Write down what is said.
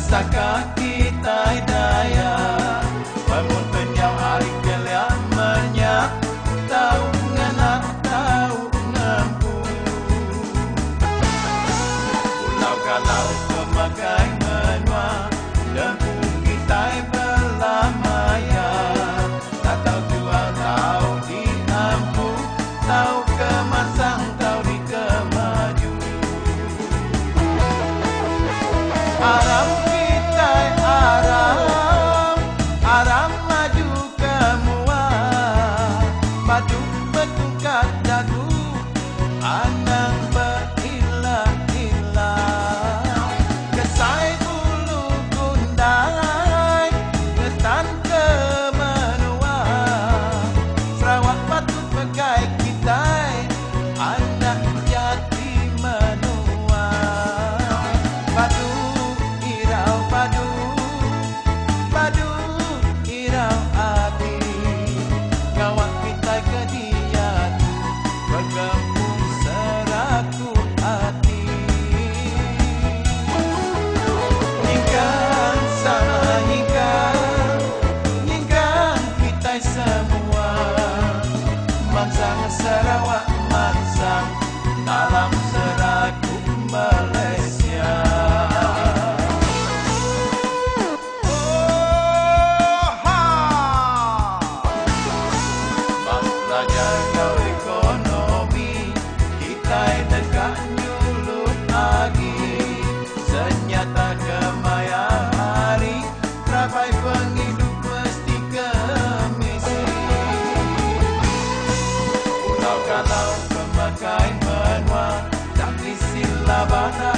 Saka kita daya bangun penyau hari keliang menyak tahu nganak tahu ngampu pulau kalau pemakai menua lempung kita belah maya tak tahu jual tahu diampu tahu kemasang tahu di kemaju Aram Aram maju ke mua maju bertungkat dagu anang berilah-ilah kesai bulu gundai ketan ke menua Sarawak patut pegai kita anak jati menua padu irau padu padu irau hati ngawak kita ke dia bergabung seraku hati nyingkan sama nyingkan kita semua mansang Sarawak mansang dalam seraku Malaysia jaga ekonomi kita dekat nyulut lagi senyata kemaya hari rapai penghidup mesti ke misi pulau kalau pemakai menua tak sila bana